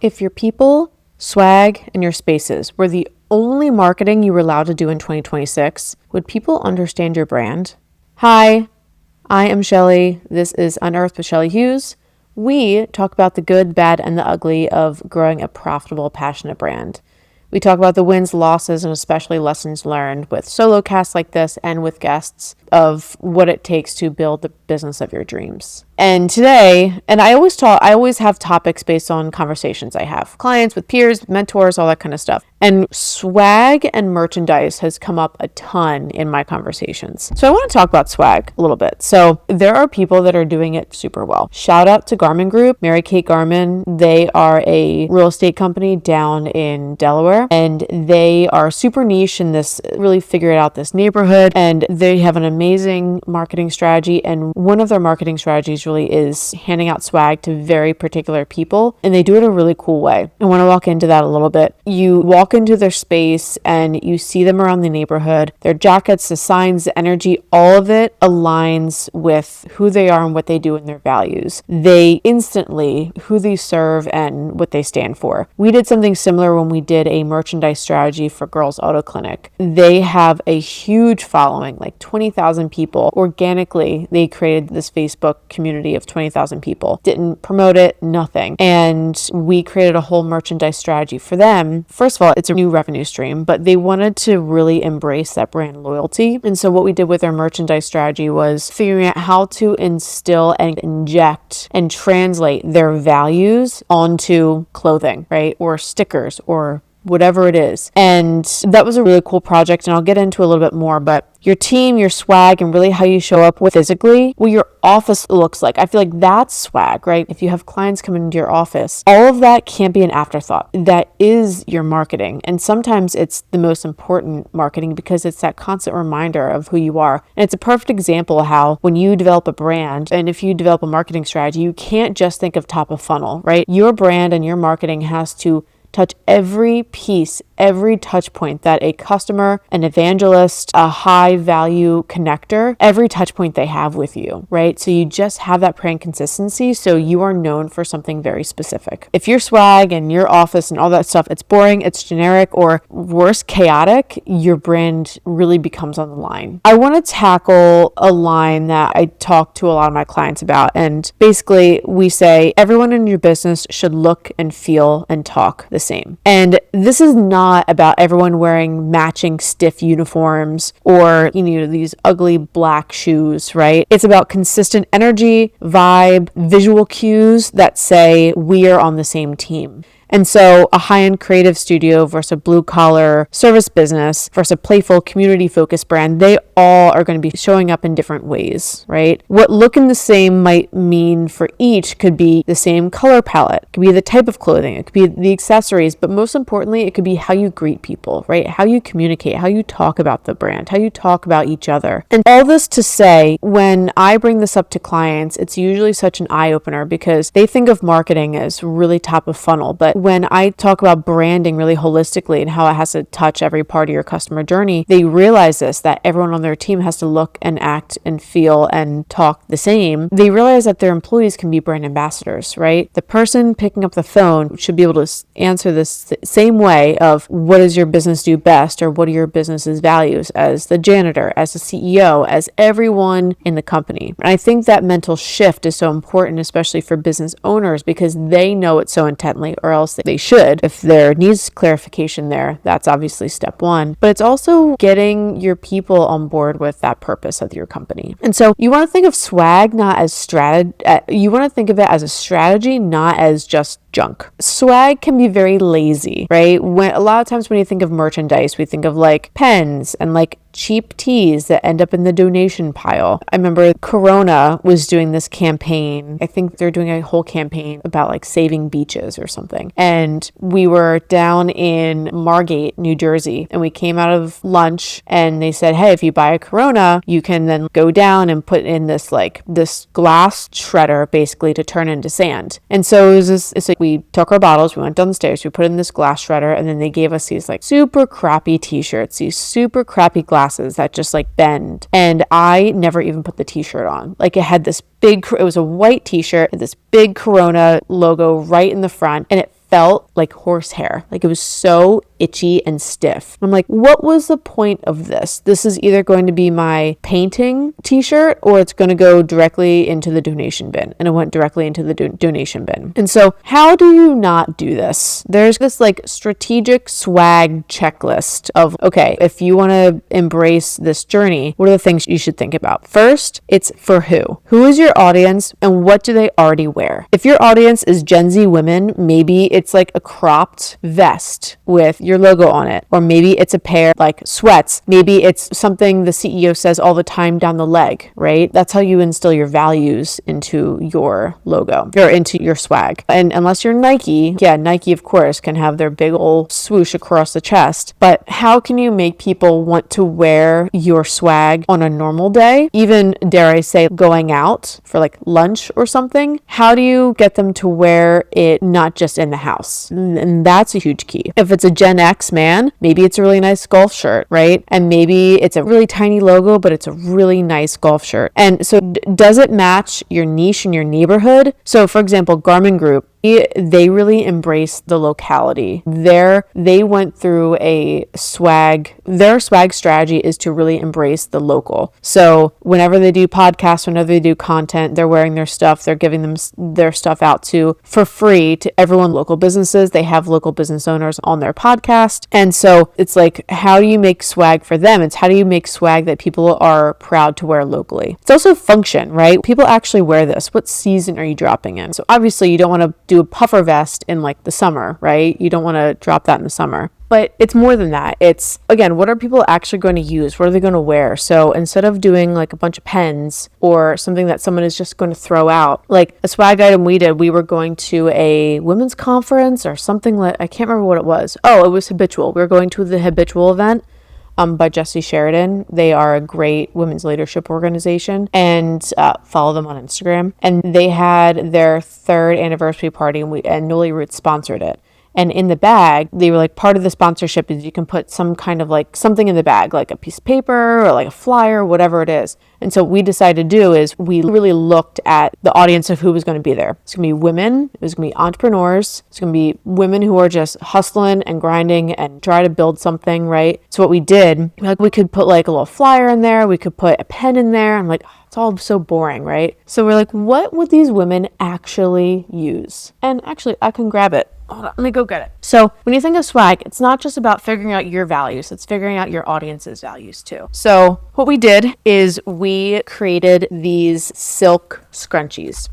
If your people, swag, and your spaces were the only marketing you were allowed to do in 2026, would people understand your brand? Hi, I am Shelly. This is Unearth with Shelly Hughes. We talk about the good, bad, and the ugly of growing a profitable, passionate brand. We talk about the wins, losses, and especially lessons learned with solo casts like this and with guests of what it takes to build the business of your dreams. And today, I always have topics based on conversations I have. Clients, with peers, mentors, all that kind of stuff. And swag and merchandise has come up a ton in my conversations. So I want to talk about swag a little bit. So there are people that are doing it super well. Shout out to Garmin Group, Mary Kate Garmin. They are a real estate company down in Delaware, and they are super niche in this, really figured out this neighborhood, and they have an amazing marketing strategy. And one of their marketing strategies really is handing out swag to very particular people, and they do it a really cool way. I want to walk into that a little bit. You walk into their space and you see them around the neighborhood. Their jackets, the signs, the energy, all of it aligns with who they are and what they do and their values. They instantly, who they serve and what they stand for. We did something similar when we did a merchandise strategy for Girls Auto Clinic. They have a huge following, like 20,000 people. Organically, they created this Facebook community of 20,000 people. Didn't promote it, nothing. And we created a whole merchandise strategy for them. First of all, it's a new revenue stream, but they wanted to really embrace that brand loyalty. And so what we did with our merchandise strategy was figuring out how to instill and inject and translate their values onto clothing, right? Or stickers or whatever it is. And that was a really cool project, and I'll get into a little bit more, but your team, your swag, and really how you show up with physically, what your office looks like. I feel like that's swag, right? If you have clients come into your office, all of that can't be an afterthought. That is your marketing. And sometimes it's the most important marketing because it's that constant reminder of who you are. And it's a perfect example of how when you develop a brand and if you develop a marketing strategy, you can't just think of top of funnel, right? Your brand and your marketing has to touch every piece, every touch point that a customer, an evangelist, a high value connector, every touch point they have with you, right? So you just have that brand consistency. So you are known for something very specific. If your swag and your office and all that stuff, it's boring, it's generic, or worse, chaotic, your brand really becomes on the line. I want to tackle a line that I talk to a lot of my clients about. And basically we say everyone in your business should look and feel and talk the same. And this is not about everyone wearing matching stiff uniforms or, these ugly black shoes, right? It's about consistent energy, vibe, visual cues that say we are on the same team. And so a high-end creative studio versus a blue-collar service business versus a playful, community-focused brand, they all are going to be showing up in different ways, right? What looking the same might mean for each could be the same color palette, it could be the type of clothing, it could be the accessories, but most importantly, it could be how you greet people, right? How you communicate, how you talk about the brand, how you talk about each other. And all this to say, when I bring this up to clients, it's usually such an eye-opener because they think of marketing as really top of funnel, but when I talk about branding really holistically and how it has to touch every part of your customer journey, they realize this, that everyone on their team has to look and act and feel and talk the same. They realize that their employees can be brand ambassadors, right? The person picking up the phone should be able to answer this same way of what does your business do best, or what are your business's values, as the janitor, as the CEO, as everyone in the company. And I think that mental shift is so important, especially for business owners, because they know it so intently, or else they should. If there needs clarification there, that's obviously step one. But it's also getting your people on board with that purpose of your company. And so you want to think of swag not as you want to think of it as a strategy, not as just junk. Swag can be very lazy, right? When a lot of times when you think of merchandise, we think of like pens and like cheap teas that end up in the donation pile. I remember Corona was doing this campaign. I think they're doing a whole campaign about like saving beaches or something. And we were down in Margate, New Jersey, and we came out of lunch and they said, hey, if you buy a Corona, you can then go down and put in this glass shredder basically to turn into sand. And so it's like we took our bottles, we went down the stairs, we put in this glass shredder, and then they gave us these like super crappy t-shirts, these super crappy glasses that just like bend. And I never even put the t-shirt on. Like it had this it was a white t-shirt, had this big Corona logo right in the front, and it felt like horsehair. Like it was so itchy and stiff. I'm like, what was the point of this? This is either going to be my painting t-shirt or it's going to go directly into the donation bin. And it went directly into the donation bin. And so how do you not do this? There's this like strategic swag checklist of, okay, if you want to embrace this journey, what are the things you should think about? First, it's for who? Who is your audience and what do they already wear? If your audience is Gen Z women, maybe it's like a cropped vest with your logo on it. Or maybe it's a pair like sweats. Maybe it's something the CEO says all the time down the leg, right? That's how you instill your values into your logo or into your swag. And unless you're Nike, yeah, Nike of course can have their big old swoosh across the chest. But how can you make people want to wear your swag on a normal day? Even, dare I say, going out for like lunch or something? How do you get them to wear it not just in the house? And that's a huge key. If it's a Gen X man, maybe it's a really nice golf shirt, right? And maybe it's a really tiny logo, but it's a really nice golf shirt. And so does it match your niche and your neighborhood? So for example, Garmin Group, they really embraced the locality. They went through their swag strategy is to really embrace the local. So whenever they do podcasts, whenever they do content, they're wearing their stuff, they're giving them their stuff out for free to everyone, local businesses. They have local business owners on their podcast. And so it's like, how do you make swag for them? It's how do you make swag that people are proud to wear locally? It's also function, right? People actually wear this. What season are you dropping in? So obviously you don't want to do a puffer vest in like the summer, right? You don't want to drop that in the summer. But it's more than that. It's, again, what are people actually going to use? What are they going to wear? So instead of doing like a bunch of pens or something that someone is just going to throw out, like a swag item we did, we were going to a women's conference or something like, I can't remember what it was. Oh, it was Habitual. We were going to the Habitual event by Jesse Sheridan. They are a great women's leadership organization, and follow them on Instagram. And they had their 3rd anniversary party, and Noli Roots sponsored it. And in the bag, they were like, part of the sponsorship is you can put some kind of like something in the bag, like a piece of paper or like a flyer, whatever it is. And so what we decided to do is we really looked at the audience of who was going to be there. It's going to be women. It was going to be entrepreneurs. It's going to be women who are just hustling and grinding and try to build something, right? So what we did, like we could put like a little flyer in there. We could put a pen in there. I'm like, it's all so boring, right? So we're like, what would these women actually use? And actually, I can grab it. Hold on, let me go get it. So when you think of swag, it's not just about figuring out your values, it's figuring out your audience's values too. So what we did is we created these silk scrunchies.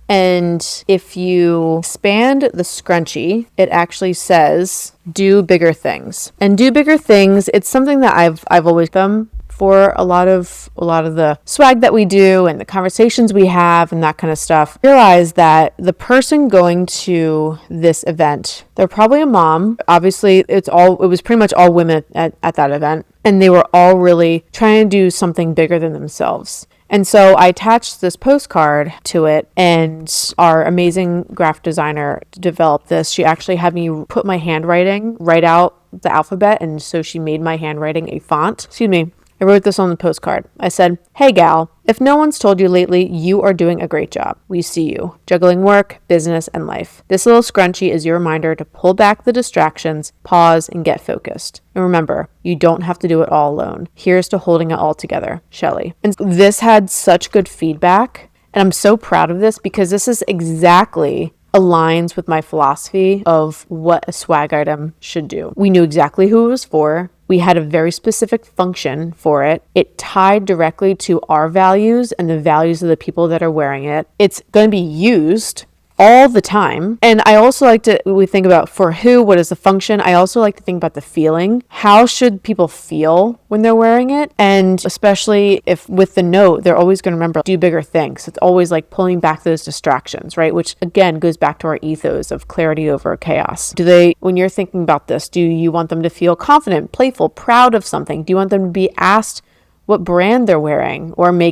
And if you expand the scrunchie, it actually says, do bigger things. And do bigger things, it's something that I've always done for a lot of the swag that we do and the conversations we have and that kind of stuff. Realize that the person going to this event, they're probably a mom. Obviously, it was pretty much all women at that event, and they were all really trying to do something bigger than themselves. And so I attached this postcard to it, and our amazing graphic designer developed this. She actually had me put my handwriting, write out the alphabet, and so she made my handwriting a font. I wrote this on the postcard. I said, "Hey gal, if no one's told you lately, you are doing a great job. We see you, juggling work, business, and life. This little scrunchie is your reminder to pull back the distractions, pause, and get focused. And remember, you don't have to do it all alone. Here's to holding it all together, Shelly." And this had such good feedback, and I'm so proud of this because this is exactly aligns with my philosophy of what a swag item should do. We knew exactly who it was for. We had a very specific function for it. It tied directly to our values and the values of the people that are wearing it. It's going to be used all the time. And I also like to, we think about for who, what is the function? I also like to think about the feeling. How should people feel when they're wearing it? And especially if with the note, they're always going to remember, do bigger things. It's always like pulling back those distractions, right? Which again goes back to our ethos of clarity over chaos. When you're thinking about this, do you want them to feel confident, playful, proud of something? Do you want them to be asked what brand they're wearing, or do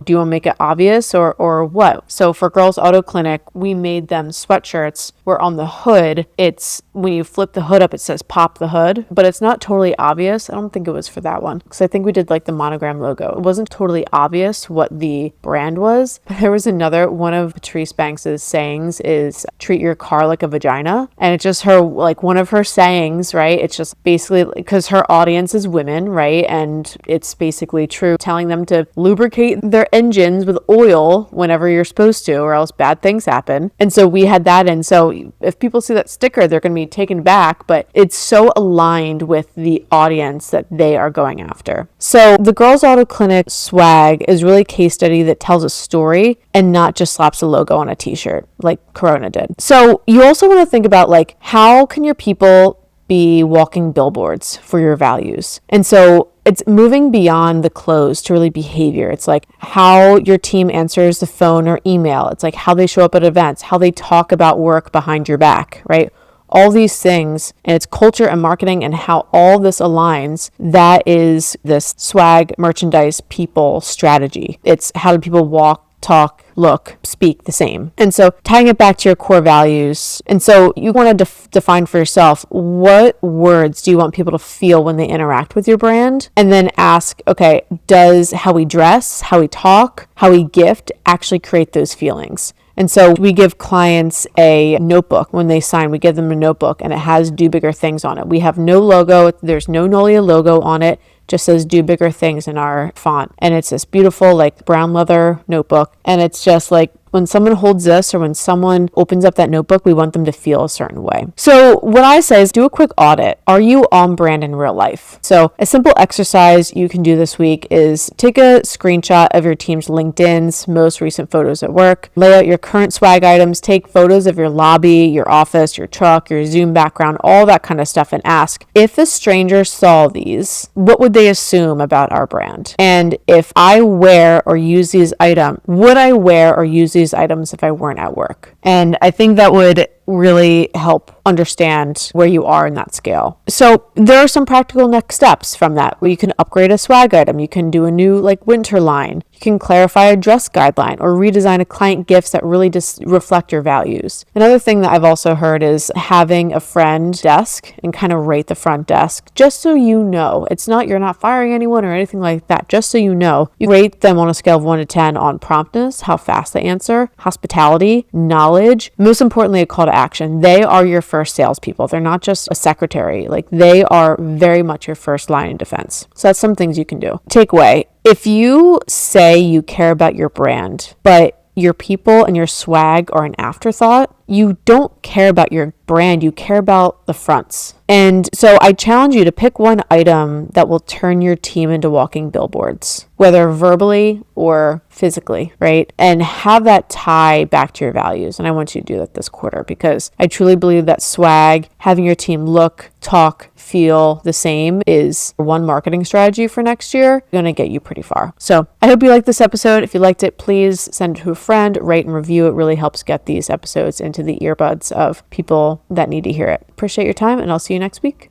you want to make it obvious or what? So for Girls Auto Clinic, we made them sweatshirts where on the hood, it's when you flip the hood up, it says pop the hood, but it's not totally obvious. I don't think it was for that one because I think we did like the monogram logo. It wasn't totally obvious what the brand was. But there was another one of Patrice Banks's sayings is treat your car like a vagina. And it's just her, like one of her sayings, right? It's just basically because her audience is women, right? And it's basically true, telling them to lubricate their engines with oil whenever you're supposed to, or else bad things happen. And so we had that in. So if people see that sticker, they're going to be taken back, but it's so aligned with the audience that they are going after. So the Girls Auto Clinic swag is really a case study that tells a story and not just slaps a logo on a t-shirt like Corona did. So you also want to think about like, how can your people be walking billboards for your values? And so it's moving beyond the clothes to really behavior. It's like how your team answers the phone or email. It's like how they show up at events, how they talk about work behind your back, right? All these things, and it's culture and marketing and how all this aligns. That is this swag, merchandise, people strategy. It's how do people walk, talk, look, speak the same. And so tying it back to your core values. And so you want to define for yourself, what words do you want people to feel when they interact with your brand? And then ask, okay, does how we dress, how we talk, how we gift actually create those feelings? And so we give clients a notebook when they sign. We give them a notebook and it has do bigger things on it. We have no logo. There's no Nolia logo on it. Just says do bigger things in our font. And it's this beautiful like brown leather notebook. And it's just like when someone holds this or when someone opens up that notebook, we want them to feel a certain way. So what I say is do a quick audit. Are you on brand in real life? So a simple exercise you can do this week is take a screenshot of your team's LinkedIn's most recent photos at work, lay out your current swag items, take photos of your lobby, your office, your truck, your Zoom background, all that kind of stuff, and ask, if a stranger saw these, what would they assume about our brand? And if I wear or use these items, would I wear or use these items if I weren't at work? And I think that would really help understand where you are in that scale. So there are some practical next steps from that where you can upgrade a swag item. You can do a new like winter line. You can clarify a dress guideline or redesign a client gifts that really just reflect your values. Another thing that I've also heard is having a friend desk and kind of rate the front desk just so you know. It's not, you're not firing anyone or anything like that. Just so you know, you rate them on a scale of 1 to 10 on promptness, how fast they answer, hospitality, knowledge, most importantly, a call to action. They are your first salespeople. They're not just a secretary. Like they are very much your first line of defense. So that's some things you can do. Takeaway. If you say you care about your brand, but your people and your swag are an afterthought, you don't care about your brand, you care about the fronts. And so I challenge you to pick one item that will turn your team into walking billboards, whether verbally or physically, right? And have that tie back to your values. And I want you to do that this quarter because I truly believe that swag, having your team look, talk, feel the same is one marketing strategy for next year, going to get you pretty far. So I hope you liked this episode. If you liked it, please send it to a friend, rate and review. It really helps get these episodes into the earbuds of people that need to hear it. Appreciate your time, and I'll see you next week.